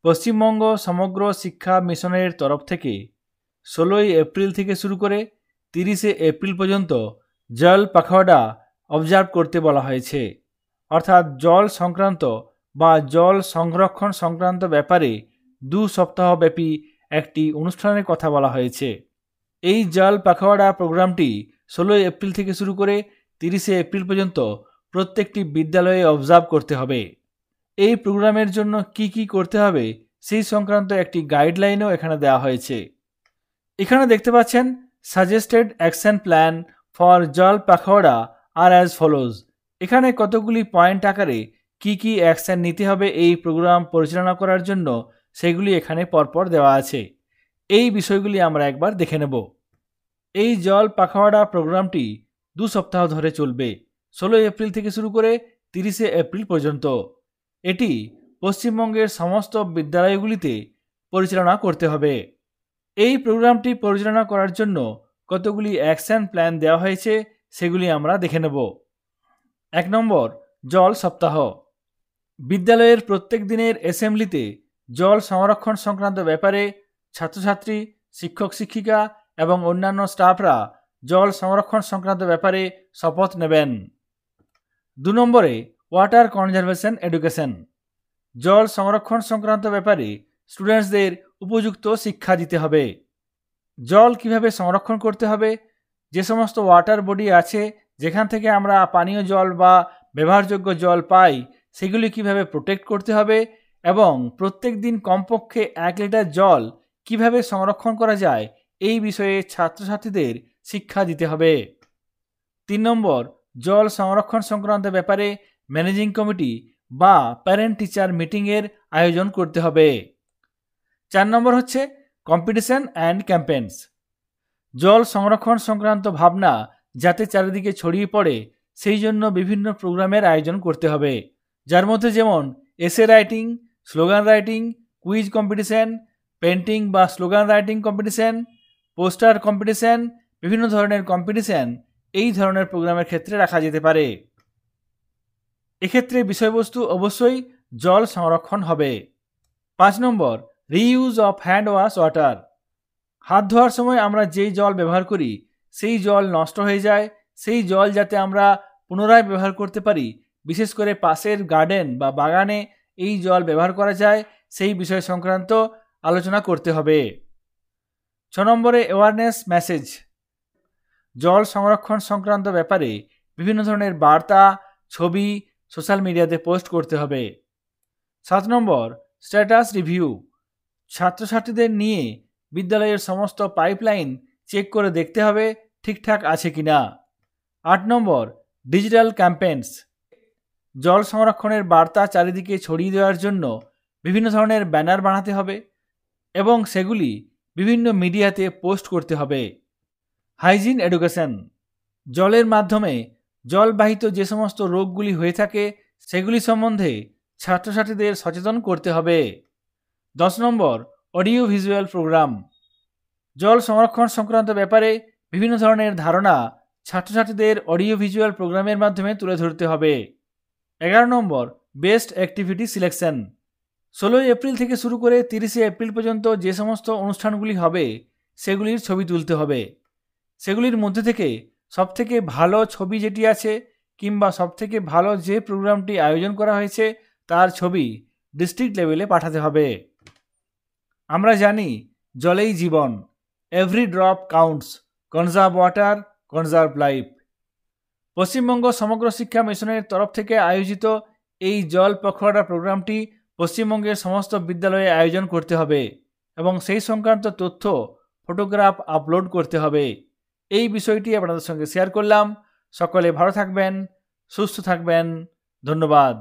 পশ্চিমবঙ্গ সমগ্র শিক্ষা মিশনের তরফ থেকে 16ই এপ্রিল থেকে শুরু করে 30শে এপ্রিল পর্যন্ত জল পাখওয়াড়া অবজার্ভ করতে বলা হয়েছে। অর্থাৎ জল সংক্রান্ত বা জল সংরক্ষণ সংক্রান্ত ব্যাপারে 2 সপ্তাহব্যাপী একটি অনুষ্ঠানের কথা বলা হয়েছে। এই জল পাখওয়াড়া প্রোগ্রামটি 16ই এপ্রিল থেকে শুরু করে 30শে এপ্রিল পর্যন্ত প্রত্যেকটি বিদ্যালয়ে অবজার্ভ করতে হবে। এই প্রোগ্রামের জন্য কি কি করতে হবে সেই সংক্রান্ত একটি গাইডলাইনও এখানে দেওয়া হয়েছে। এখানে দেখতে পাচ্ছেন সাজেস্টেড অ্যাকশন প্ল্যান ফর জল পাখওয়াড়া আর অ্যাজ ফলোজ। এখানে কতগুলি পয়েন্ট আকারে কি কি অ্যাকশন নিতে হবে এই প্রোগ্রাম পরিচালনা করার জন্য সেগুলি এখানে পরপর দেওয়া আছে। এই বিষয়গুলি আমরা একবার দেখে নেব। এই জল পাখওয়াড়া প্রোগ্রামটি 2 সপ্তাহ ধরে চলবে, 16 এপ্রিল থেকে শুরু করে 30শে এপ্রিল পর্যন্ত। এটি পশ্চিমবঙ্গের সমস্ত বিদ্যালয়গুলিতে পরিচালনা করতে হবে। এই প্রোগ্রামটি পরিচালনা করার জন্য কতগুলি অ্যাকশন প্ল্যান দেওয়া হয়েছে সেগুলি আমরা দেখে নেব। 1 নম্বর, জল সপ্তাহ। বিদ্যালয়ের প্রত্যেক দিনের অ্যাসেম্বলিতে জল সংরক্ষণ সংক্রান্ত ব্যাপারে ছাত্রছাত্রী, শিক্ষক শিক্ষিকা এবং অন্যান্য স্টাফরা জল সংরক্ষণ সংক্রান্ত ব্যাপারে শপথ নেবেন। 2 নম্বরে, ওয়াটার কনজারভেশন এডুকেশন। জল সংরক্ষণ সংক্রান্ত ব্যাপারে স্টুডেন্টসদের উপযুক্ত শিক্ষা দিতে হবে। জল কিভাবে সংরক্ষণ করতে হবে, যে সমস্ত ওয়াটার বডি আছে যেখান থেকে আমরা পানীয় জল বা ব্যবহারযোগ্য জল পাই সেগুলি কিভাবে প্রোটেক্ট করতে হবে এবং প্রত্যেক দিন কমপক্ষে 1 লিটার জল কিভাবে সংরক্ষণ করা যায় এই বিষয়ে ছাত্রছাত্রীদের শিক্ষা দিতে হবে। 3 নম্বর, জল সংরক্ষণ সংক্রান্ত ব্যাপারে ম্যানেজিং কমিটি বা প্যারেন্ট টিচার মিটিংয়ের আয়োজন করতে হবে। 4 নম্বর হচ্ছে কম্পিটিশন অ্যান্ড ক্যাম্পেইনস। জল সংরক্ষণ সংক্রান্ত ভাবনা যাতে চারিদিকে ছড়িয়ে পড়ে সেই জন্য বিভিন্ন প্রোগ্রামের আয়োজন করতে হবে, যার মধ্যে যেমন essay writing, slogan writing, quiz competition, painting বা slogan writing competition, poster competition, বিভিন্ন ধরনের কম্পিটিশন এই ধরনের প্রোগ্রামের ক্ষেত্রে রাখা যেতে পারে। এক্ষেত্রে বিষয়বস্তু অবশ্যই জল সংরক্ষণ হবে। 5 number, reuse of hand wash water. হাত ধোয়ার সময় আমরা যেই জল ব্যবহার করি সেই জল নষ্ট হয়ে যায়, সেই জল যাতে আমরা পুনরায় ব্যবহার করতে পারি, বিশেষ করে পাশের গার্ডেন বা বাগানে এই জল ব্যবহার করা যায় সেই বিষয় সংক্রান্ত আলোচনা করতে হবে। 6 নম্বরে, অ্যাওয়ারনেস মেসেজ। জল সংরক্ষণ সংক্রান্ত ব্যাপারে বিভিন্ন ধরনের বার্তা, ছবি সোশ্যাল মিডিয়াতে পোস্ট করতে হবে। 7 নম্বর, স্ট্যাটাস রিভিউ। ছাত্রছাত্রীদের নিয়ে বিদ্যালয়ের সমস্ত পাইপলাইন চেক করে দেখতে হবে ঠিকঠাক আছে কিনা। 8 নম্বর, ডিজিটাল ক্যাম্পেইনস। জল সংরক্ষণের বার্তা চারিদিকে ছড়িয়ে দেওয়ার জন্য বিভিন্ন ধরনের ব্যানার বানাতে হবে এবং সেগুলি বিভিন্ন মিডিয়াতে পোস্ট করতে হবে। Hygiene education. জলের মাধ্যমে জলবাহিত যে সমস্ত রোগগুলি হয়ে থাকে সেগুলি সম্বন্ধে ছাত্রছাত্রীদের সচেতন করতে হবে। 10 নম্বর, অডিও ভিজুয়াল প্রোগ্রাম। জল সংরক্ষণ সংক্রান্ত ব্যাপারে বিভিন্ন ধরনের ধারণা ছাত্রছাত্রীদের অডিও ভিজুয়াল প্রোগ্রামের মাধ্যমে তুলে ধরতে হবে। 11 নম্বর, বেস্ট অ্যাক্টিভিটি সিলেকশন। 16 এপ্রিল থেকে শুরু করে 30শে এপ্রিল পর্যন্ত যে সমস্ত অনুষ্ঠানগুলি হবে সেগুলির ছবি তুলতে হবে। সেগুলির মধ্যে থেকে সবথেকে ভালো ছবি যেটি আছে কিংবা সবথেকে ভালো যে প্রোগ্রামটি আয়োজন করা হয়েছে তার ছবি ডিস্ট্রিক্ট লেভেলে পাঠাতে হবে। আমরা জানি জলেই জীবন, every drop counts, conserve water, conserve life. Paschimbanga Samagra Shiksha মিশনের তরফ থেকে আয়োজিত এই জল পাখওয়াড়া প্রোগ্রামটি পশ্চিমবঙ্গের সমস্ত বিদ্যালয়ে আয়োজন করতে হবে এবং সেই সংক্রান্ত তথ্য ফটোগ্রাফ আপলোড করতে হবে। এই বিষয়টি আপনাদের সঙ্গে শেয়ার করলাম। সকলে ভালো থাকবেন, সুস্থ থাকবেন। ধন্যবাদ।